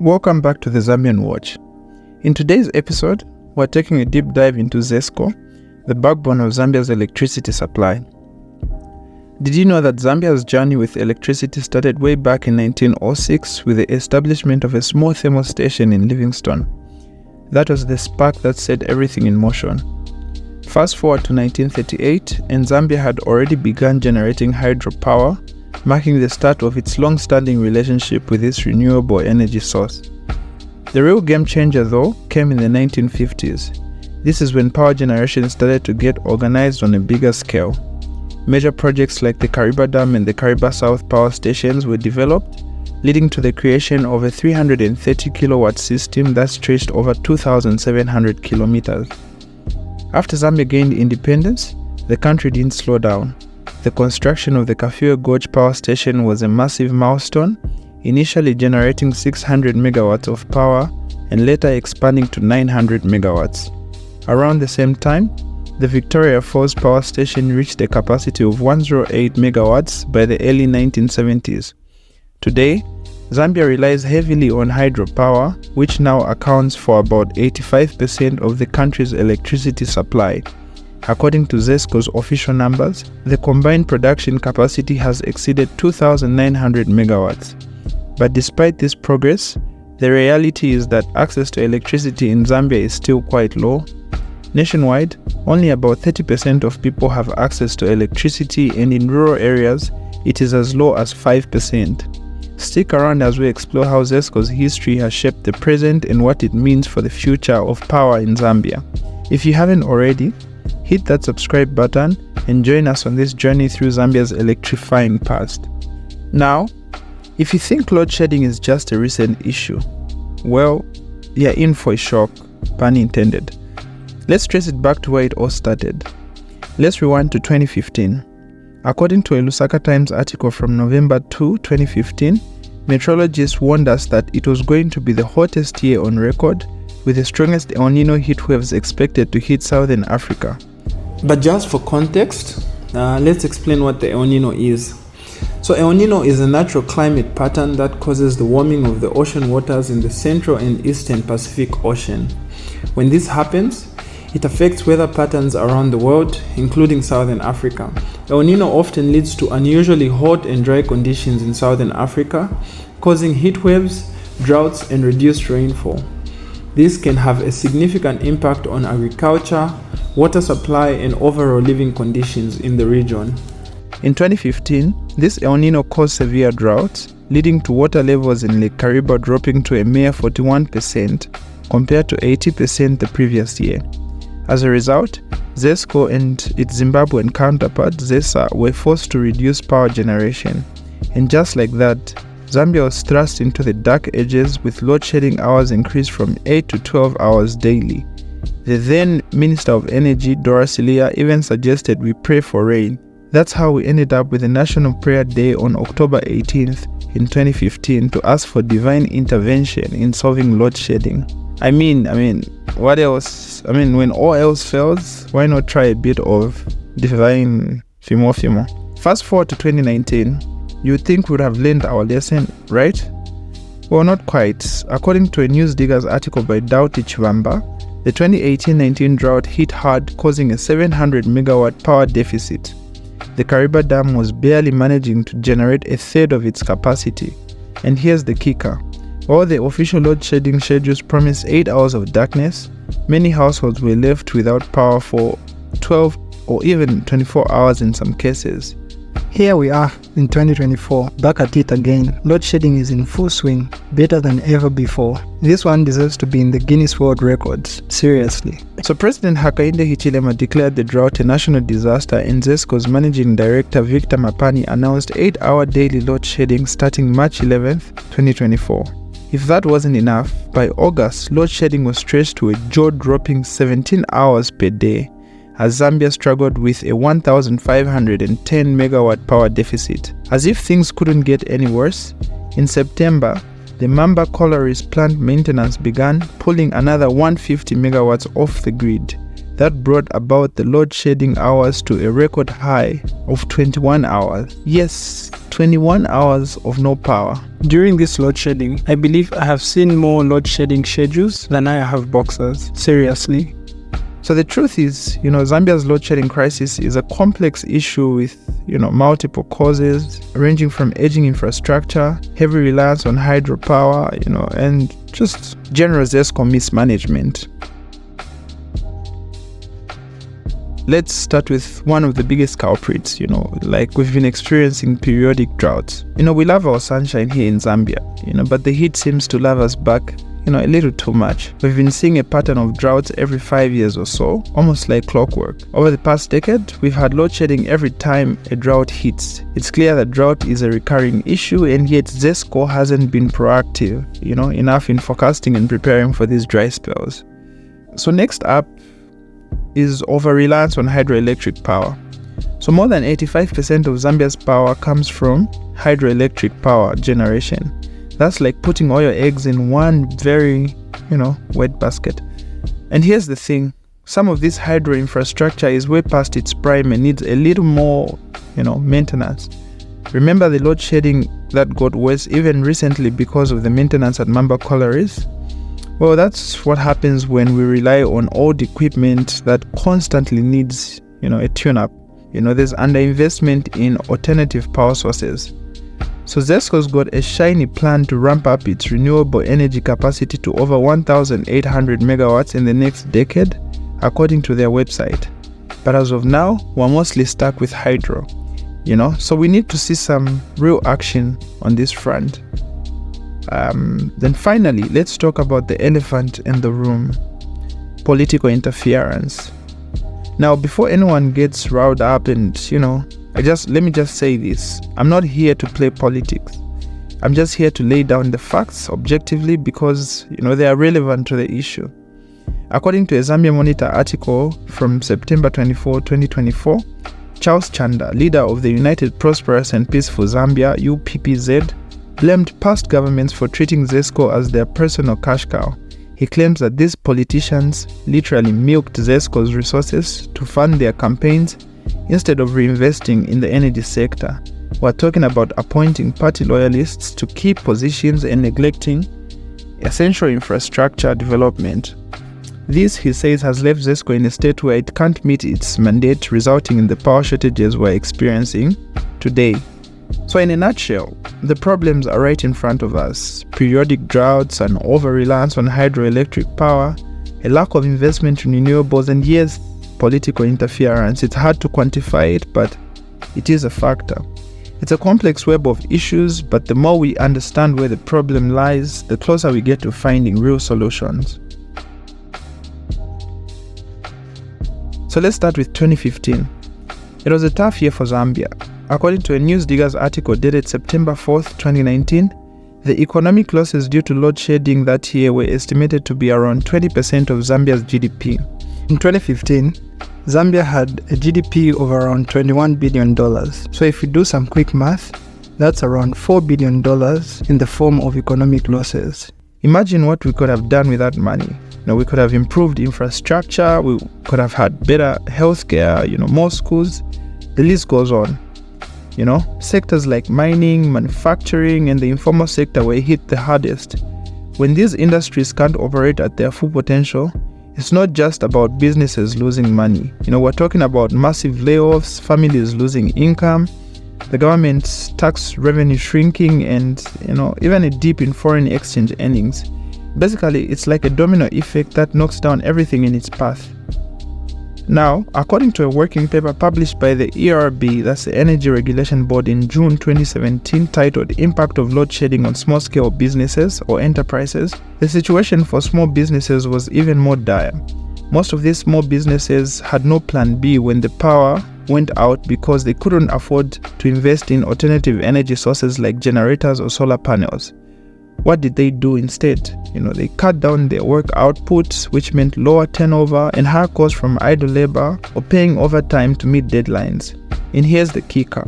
Welcome back to the Zambian Watch. In today's episode, we're taking a deep dive into Zesco, the backbone of Zambia's electricity supply. Did you know that Zambia's journey with electricity started way back in 1906 with the establishment of a small thermal station in Livingstone? That was the spark that set everything in motion. Fast forward to 1938, and Zambia had already begun generating hydropower, marking the start of its long-standing relationship with this renewable energy source. The real game changer, though, came in the 1950s. This is when power generation started to get organized on a bigger scale. Major projects like the Kariba Dam and the Kariba South power stations were developed, leading to the creation of a 330 kilowatt system that stretched over 2,700 kilometers. After Zambia gained independence, the country didn't slow down. The construction of the Kafue Gorge power station was a massive milestone, initially generating 600 megawatts of power and later expanding to 900 megawatts. Around the same time, the Victoria Falls power station reached a capacity of 108 megawatts by the early 1970s. Today, Zambia relies heavily on hydropower, which now accounts for about 85% of the country's electricity supply. According to Zesco's official numbers, the combined production capacity has exceeded 2,900 megawatts. But despite this progress, the reality is that access to electricity in Zambia is still quite low. Nationwide, only about 30% of people have access to electricity, and in rural areas, it is as low as 5%. Stick around as we explore how Zesco's history has shaped the present and what it means for the future of power in Zambia. If you haven't already, hit that subscribe button and join us on this journey through Zambia's electrifying past. Now, if you think load shedding is just a recent issue, well, you're in for a shock, pun intended. Let's trace it back to where it all started. Let's rewind to 2015. According to a Lusaka Times article from November 2, 2015, meteorologists warned us that it was going to be the hottest year on record, with the strongest El Nino heat waves expected to hit southern Africa. But just for context, let's explain what the El Nino is. So El Nino is a natural climate pattern that causes the warming of the ocean waters in the central and eastern Pacific Ocean. When this happens, it affects weather patterns around the world, including southern Africa. El Nino often leads to unusually hot and dry conditions in southern Africa, causing heat waves, droughts, and reduced rainfall. This can have a significant impact on agriculture, water supply, and overall living conditions in the region. In 2015, this El Nino caused severe droughts, leading to water levels in Lake Kariba dropping to a mere 41% compared to 80% the previous year. As a result, Zesco and its Zimbabwean counterpart ZESA were forced to reduce power generation. And just like that, Zambia was thrust into the dark ages, with load shedding hours increased from 8 to 12 hours daily. The then Minister of Energy, Dora Silia, even suggested we pray for rain. That's how we ended up with a National Prayer Day on October 18th in 2015 to ask for divine intervention in solving load shedding. I mean, what else? When all else fails, why not try a bit of divine fimo? Fast forward to 2019. You'd think we'd have learned our lesson, right? Well, not quite. According to a Newsdigger's article by Dauti Chivamba, the 2018-19 drought hit hard, causing a 700 megawatt power deficit. The Kariba Dam was barely managing to generate a third of its capacity. And here's the kicker. While the official load shedding schedules promise 8 hours of darkness, many households were left without power for 12 or even 24 hours in some cases. Here we are in 2024, back at it again. Load shedding is in full swing, better than ever before. This one deserves to be in the Guinness World Records, seriously. So President Hakainde Hichilema declared the drought a national disaster, and Zesco's Managing Director Victor Mapani announced 8-hour daily load shedding starting March 11th, 2024. If that wasn't enough, by August, load shedding was stretched to a jaw-dropping 17 hours per day, as Zambia struggled with a 1,510 megawatt power deficit. As if things couldn't get any worse, in September, the Mamba Colliery's plant maintenance began, pulling another 150 megawatts off the grid. That brought about the load shedding hours to a record high of 21 hours. Yes, 21 hours of no power. During this load shedding, I believe I have seen more load shedding schedules than I have boxers. Seriously. So the truth is, Zambia's load shedding crisis is a complex issue with, multiple causes, ranging from aging infrastructure, heavy reliance on hydropower, and just general Zesco mismanagement. Let's start with one of the biggest culprits, like we've been experiencing periodic droughts. We love our sunshine here in Zambia, but the heat seems to love us back, a little too much. We've been seeing a pattern of droughts every 5 years or so, almost like clockwork. Over the past decade, we've had load shedding every time a drought hits. It's clear that drought is a recurring issue, and yet Zesco hasn't been proactive, enough in forecasting and preparing for these dry spells. So next up is over-reliance on hydroelectric power. So more than 85% of Zambia's power comes from hydroelectric power generation. That's like putting all your eggs in one very, wet basket. And here's the thing. Some of this hydro infrastructure is way past its prime and needs a little more, maintenance. Remember the load shedding that got worse even recently because of the maintenance at Mamba Collieries? Well, that's what happens when we rely on old equipment that constantly needs, a tune-up. There's underinvestment in alternative power sources. So Zesco's got a shiny plan to ramp up its renewable energy capacity to over 1,800 megawatts in the next decade, according to their website. But as of now, we're mostly stuck with hydro, so we need to see some real action on this front. Then finally, let's talk about the elephant in the room, political interference. Now, before anyone gets riled up and, let me just say this. I'm not here to play politics. I'm just here to lay down the facts objectively because, they are relevant to the issue. According to a Zambia Monitor article from September 24, 2024, Charles Chanda, leader of the United Prosperous and Peaceful Zambia, UPPZ, blamed past governments for treating Zesco as their personal cash cow. He claims that these politicians literally milked Zesco's resources to fund their campaigns instead of reinvesting in the energy sector. We're talking about appointing party loyalists to key positions and neglecting essential infrastructure development. This, he says, has left Zesco in a state where it can't meet its mandate, resulting in the power shortages we're experiencing today. So in a nutshell, the problems are right in front of us. Periodic droughts, an over-reliance on hydroelectric power, a lack of investment in renewables, and yes, political interference. It's hard to quantify it, but it is a factor. It's a complex web of issues, but the more we understand where the problem lies, the closer we get to finding real solutions. So let's start with 2015. It was a tough year for Zambia. According to a Newsdigger's article dated September 4th, 2019, the economic losses due to load shedding that year were estimated to be around 20% of Zambia's GDP. In 2015, Zambia had a GDP of around $21 billion. So if we do some quick math, that's around $4 billion in the form of economic losses. Imagine what we could have done with that money. We could have improved infrastructure, we could have had better healthcare, more schools, the list goes on. Sectors like mining, manufacturing, and the informal sector were hit the hardest. When these industries can't operate at their full potential, it's not just about businesses losing money. We're talking about massive layoffs, families losing income, the government's tax revenue shrinking, and, even a dip in foreign exchange earnings. Basically, it's like a domino effect that knocks down everything in its path. Now, according to a working paper published by the ERB, that's the Energy Regulation Board, in June 2017, titled Impact of Load Shedding on Small-Scale Businesses or Enterprises, the situation for small businesses was even more dire. Most of these small businesses had no plan B when the power went out because they couldn't afford to invest in alternative energy sources like generators or solar panels. What did they do instead? They cut down their work output, which meant lower turnover and higher costs from idle labor or paying overtime to meet deadlines. And here's the kicker.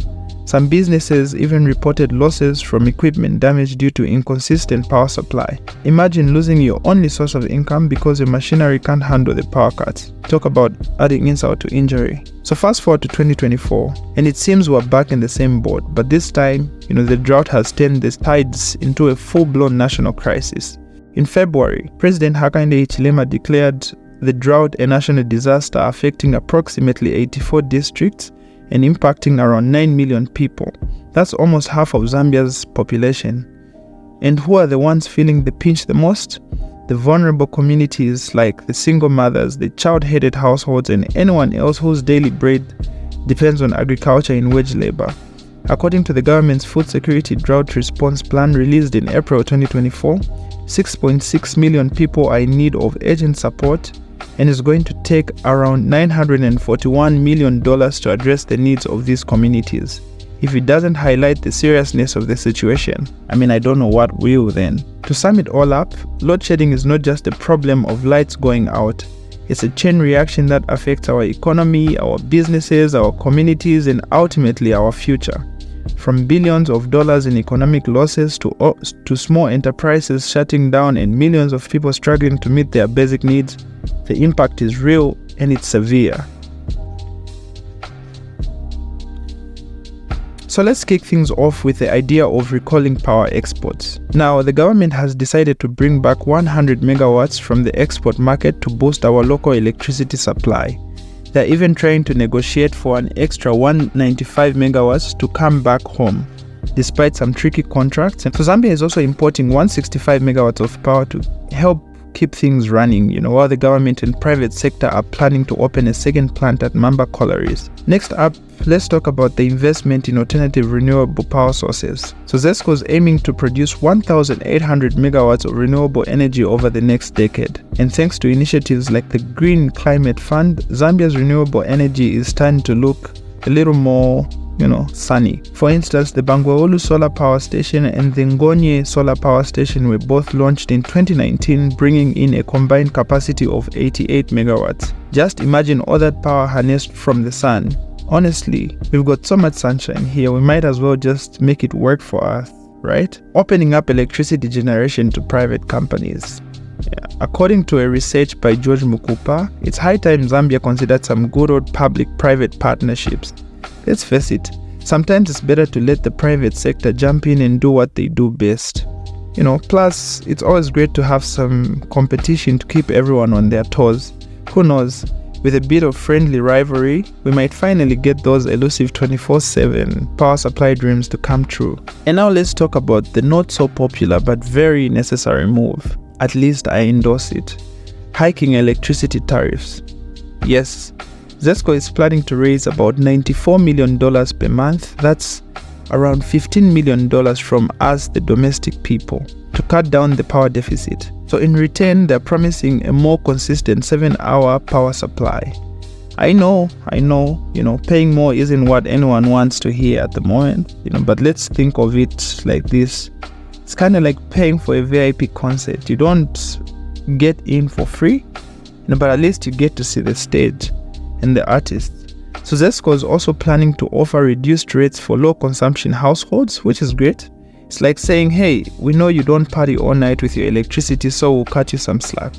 Some businesses even reported losses from equipment damage due to inconsistent power supply. Imagine losing your only source of income because your machinery can't handle the power cuts. Talk about adding insult to injury. So fast forward to 2024, and it seems we're back in the same boat, but this time, the drought has turned the tides into a full-blown national crisis. In February, President Hakainde Hichilema declared the drought a national disaster affecting approximately 84 districts and impacting around 9 million people. That's almost half of Zambia's population. And who are the ones feeling the pinch the most? The vulnerable communities like the single mothers, the child-headed households, and anyone else whose daily bread depends on agriculture and wage labor. According to the government's Food Security Drought Response Plan released in April 2024, 6.6 million people are in need of urgent support, and it's going to take around $941 million to address the needs of these communities. If it doesn't highlight the seriousness of the situation, I don't know what will then. To sum it all up, load shedding is not just a problem of lights going out. It's a chain reaction that affects our economy, our businesses, our communities, and ultimately our future. From billions of dollars in economic losses to small enterprises shutting down and millions of people struggling to meet their basic needs, the impact is real and it's severe. So let's kick things off with the idea of recalling power exports. Now, the government has decided to bring back 100 megawatts from the export market to boost our local electricity supply. They're even trying to negotiate for an extra 195 megawatts to come back home, despite some tricky contracts. And so Zambia is also importing 165 megawatts of power to help keep things running, while the government and private sector are planning to open a second plant at Mamba Collieries. Next up, let's talk about the investment in alternative renewable power sources. So Zesco is aiming to produce 1,800 megawatts of renewable energy over the next decade. And thanks to initiatives like the Green Climate Fund, Zambia's renewable energy is starting to look a little more sunny. For instance, the Bangweulu Solar Power Station and the Ngonye Solar Power Station were both launched in 2019, bringing in a combined capacity of 88 megawatts. Just imagine all that power harnessed from the sun. Honestly, we've got so much sunshine here, we might as well just make it work for us, right? Opening up electricity generation to private companies. According to a research by George Mukupa, it's high time Zambia considered some good old public-private partnerships. Let's face it, sometimes it's better to let the private sector jump in and do what they do best. Plus, it's always great to have some competition to keep everyone on their toes. Who knows, with a bit of friendly rivalry, we might finally get those elusive 24/7 power supply dreams to come true. And now let's talk about the not so popular but very necessary move. At least I endorse it. Hiking electricity tariffs. Yes, Zesco is planning to raise about $94 million per month, that's around $15 million from us, the domestic people, to cut down the power deficit. So in return, they're promising a more consistent 7-hour power supply. I know, paying more isn't what anyone wants to hear at the moment, but let's think of it like this. It's kind of like paying for a VIP concert. You don't get in for free, but at least you get to see the stage and the artists. So Zesco is also planning to offer reduced rates for low consumption households, which is great. It's like saying, hey, we know you don't party all night with your electricity, so we'll cut you some slack.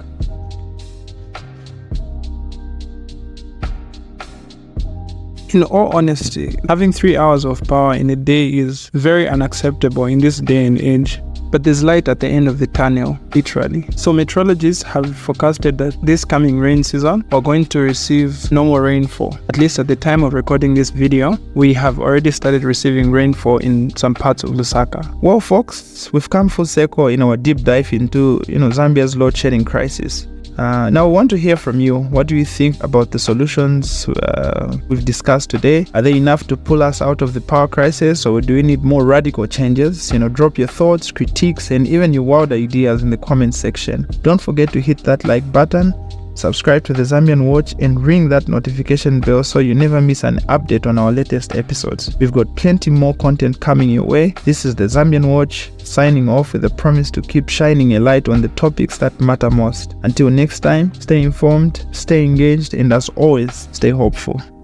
In all honesty, having 3 hours of power in a day is very unacceptable in this day and age. But there's light at the end of the tunnel, literally. So meteorologists have forecasted that this coming rain season, we're going to receive normal rainfall. At least at the time of recording this video, we have already started receiving rainfall in some parts of Lusaka. Well, folks, we've come full circle in our deep dive into, Zambia's load shedding crisis. Now, we want to hear from you. What do you think about the solutions we've discussed today? Are they enough to pull us out of the power crisis, or do we need more radical changes? Drop your thoughts, critiques, and even your wild ideas in the comments section. Don't forget to hit that like button, subscribe to the Zambian Watch, and ring that notification bell so you never miss an update on our latest episodes. We've got plenty more content coming your way. This is the Zambian Watch, signing off with a promise to keep shining a light on the topics that matter most. Until next time, stay informed, stay engaged, and as always, stay hopeful.